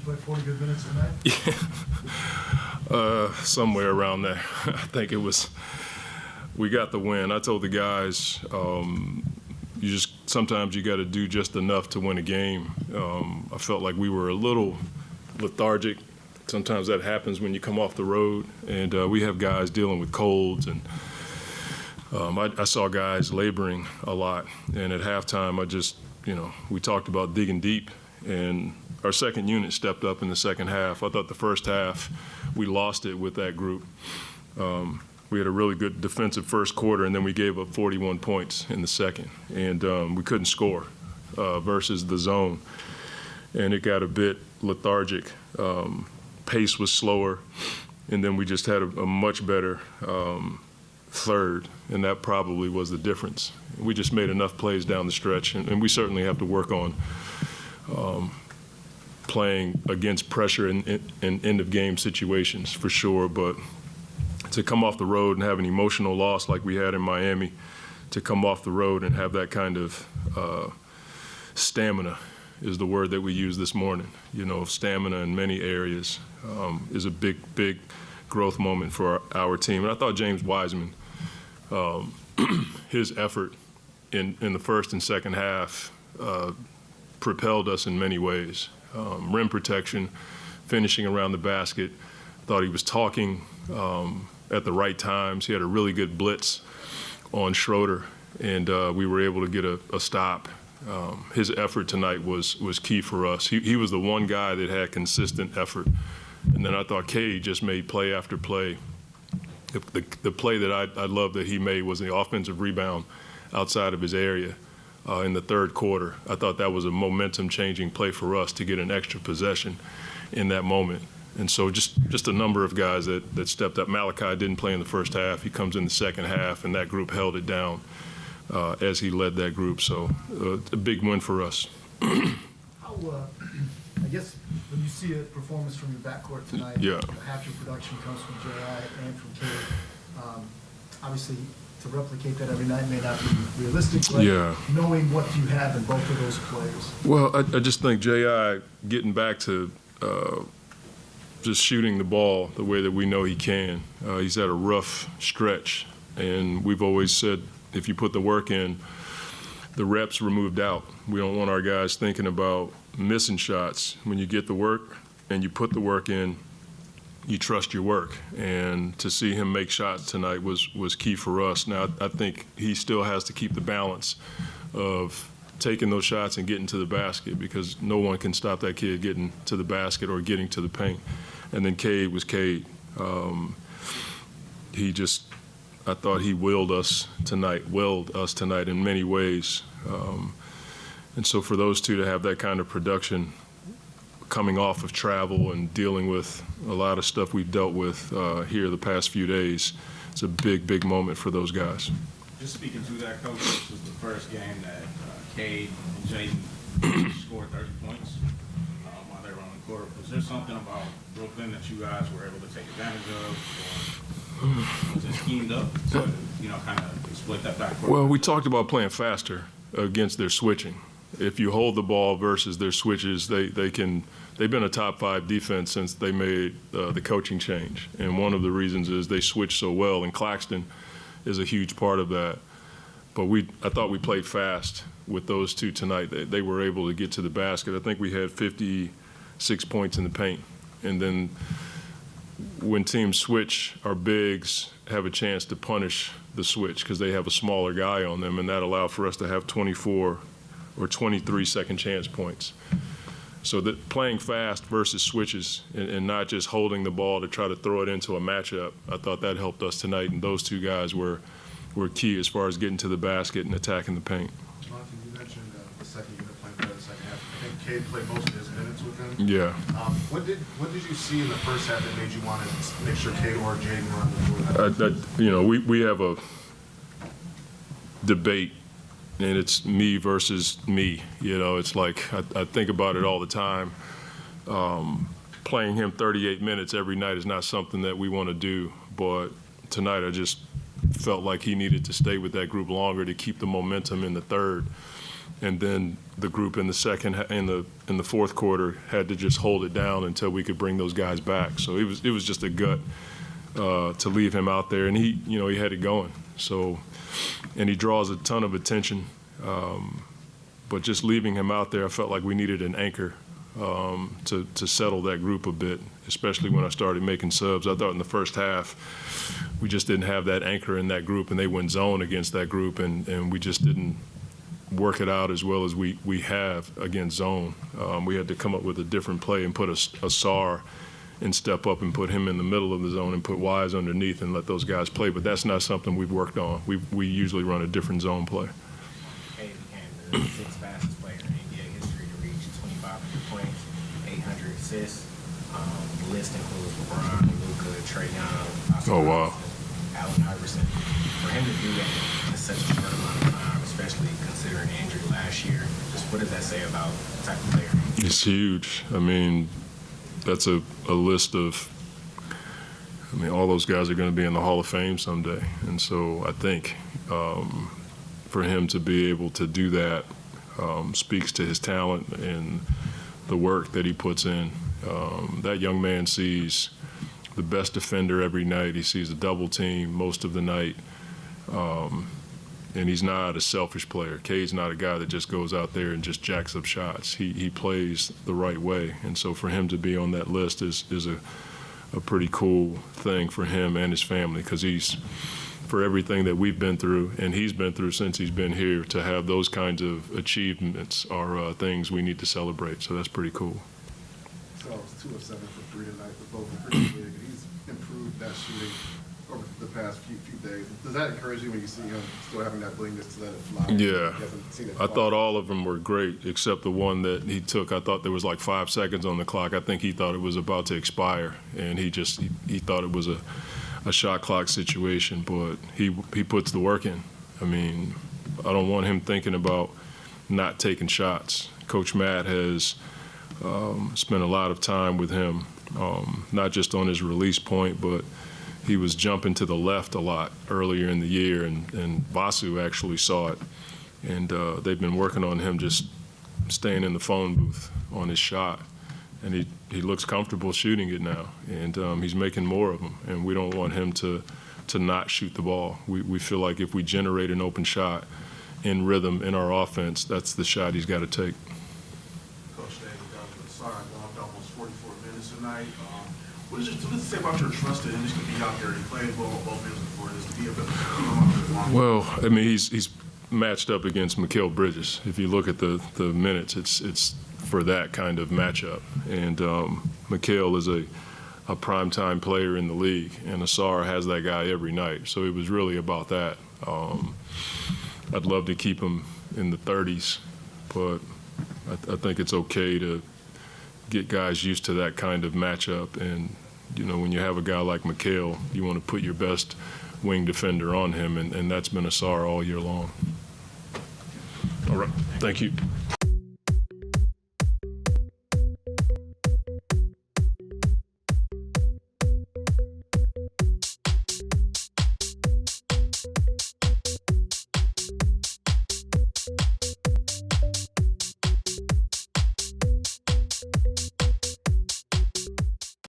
play 40 good minutes tonight? Somewhere around there. I think it was, we got the win. I told the guys, sometimes you got to do just enough to win a game. I felt like we were a little lethargic. Sometimes that happens when you come off the road, and we have guys dealing with colds, and I saw guys laboring a lot. And at halftime, we talked about digging deep, and our second unit stepped up in the second half. I thought the first half, we lost it with that group. We had a really good defensive first quarter, and then we gave up 41 points in the second, and we couldn't score versus the zone. And it got a bit lethargic. Pace was slower, and then we just had a much better third, and that probably was the difference. We just made enough plays down the stretch, and we certainly have to work on playing against pressure in end-of-game situations for sure, but to come off the road and have an emotional loss like we had in Miami, to come off the road and have that kind of stamina is the word that we used this morning. Stamina in many areas is a big, big growth moment for our team. And I thought James Wiseman, his effort in the first and second half propelled us in many ways. Rim protection, finishing around the basket. Thought he was talking at the right times. He had a really good blitz on Schroeder, and we were able to get a stop. His effort tonight was key for us. He was the one guy that had consistent effort. And then I thought Cade just made play after play. The play that I loved that he made was the offensive rebound outside of his area in the third quarter. I thought that was a momentum-changing play for us to get an extra possession in that moment. And so just a number of guys that stepped up. Malachi didn't play in the first half. He comes in the second half, and that group held it down as he led that group. So a big win for us. I guess when you see a performance from your backcourt tonight, yeah, half your production comes from J.I. and from Cade. Obviously, to replicate that every night may not be realistic, but knowing what you have in both of those players. Well, I just think J.I. getting back to just shooting the ball the way that we know he can. He's had a rough stretch, and we've always said if you put the work in, the reps were moved out. We don't want our guys thinking about missing shots. When you get the work and you put the work in, you trust your work. And to see him make shots tonight was key for us. Now, I think he still has to keep the balance of taking those shots and getting to the basket, because no one can stop that kid getting to the basket or getting to the paint. And then Cade was Cade. I thought he willed us tonight in many ways. And so for those two to have that kind of production coming off of travel and dealing with a lot of stuff we've dealt with here the past few days, it's a big, big moment for those guys. Just speaking to that, Coach, this was the first game that Cade and Jaden scored 30 points while they were on the court. Was there something about Brooklyn that you guys were able to take advantage of, or was it schemed up to, kind of exploit that backcourt? Well, we talked about playing faster against their switching. If you hold the ball versus their switches, they've been a top 5 defense since they made the coaching change. And one of the reasons is they switch so well, and Claxton is a huge part of that. But I thought we played fast with those two tonight. They were able to get to the basket. I think we had 56 points in the paint. And then when teams switch, our bigs have a chance to punish the switch because they have a smaller guy on them, and that allowed for us to have 24 or 23 second chance points. So that playing fast versus switches and not just holding the ball to try to throw it into a matchup, I thought that helped us tonight, and those two guys were key as far as getting to the basket and attacking the paint. Monty, you mentioned the second unit playing better in the second half. I think Cade played most of his minutes with him. Yeah. What did you see in the first half that made you want to make sure Cade or Jaden were on the floor? We have a debate, and it's me versus me. It's like I think about it all the time. Playing him 38 minutes every night is not something that we want to do, but tonight I just felt like he needed to stay with that group longer to keep the momentum in the third. and then the group in the fourth quarter had to just hold it down until we could bring those guys back. So it was just a gut to leave him out there, and he had it going. So, and he draws a ton of attention. But just leaving him out there, I felt like we needed an anchor to settle that group a bit, especially when I started making subs. I thought in the first half we just didn't have that anchor in that group, and they went zone against that group, and we just didn't work it out as well as we have against zone. We had to come up with a different play and put a SAR and step up and put him in the middle of the zone and put Wise underneath and let those guys play. But that's not something we've worked on. We usually run a different zone play. Cade became the sixth fastest player in NBA history to reach 2,500 points, 800 assists. The list includes LeBron, Luka, Trae Young, Oscar Oh, wow. Robertson, Allen Iverson. For him to do that in such a short amount of time, especially considering the injury last year, just what does that say about the type of player? It's huge. I mean, that's a list of, all those guys are going to be in the Hall of Fame someday. And so I think for him to be able to do that speaks to his talent and the work that he puts in. That young man sees the best defender every night. He sees a double team most of the night. And he's not a selfish player. Cade's not a guy that just goes out there and just jacks up shots. He plays the right way. And so for him to be on that list is a pretty cool thing for him and his family, because he's, for everything that we've been through and he's been through since he's been here, to have those kinds of achievements are things we need to celebrate. So that's pretty cool. So it's 2 of 7 for 3 tonight, but both are pretty big. He's improved that shooting over the past few days. Does that encourage you when you see him still having that willingness to let it fly? Yeah, He hasn't seen it I fly. thought all of them were great except the one that he took. I thought there was like 5 seconds on the clock. I think he thought it was about to expire, and he thought it was a shot clock situation, but he puts the work in. I mean, I don't want him thinking about not taking shots. Coach Matt has spent a lot of time with him, not just on his release point, but he was jumping to the left a lot earlier in the year, and Vasu actually saw it. And they've been working on him just staying in the phone booth on his shot. And he looks comfortable shooting it now, and he's making more of them. And we don't want him to not shoot the ball. We feel like if we generate an open shot in rhythm in our offense, that's the shot he's got to take. Coach Day, sorry, I walked almost 44 minutes tonight. What does it say about your trust in him just to be out there? He played well on both ends before this, to be able to keep him out there long. Well, I mean, he's matched up against Mikal Bridges. If you look at the minutes, it's for that kind of matchup. And Mikal is a primetime player in the league, and Asar has that guy every night. So it was really about that. I'd love to keep him in the 30s, but I think it's okay to get guys used to that kind of matchup. And when you have a guy like Mikal, you want to put your best wing defender on him, and that's been Asar all year long. All right, thank you.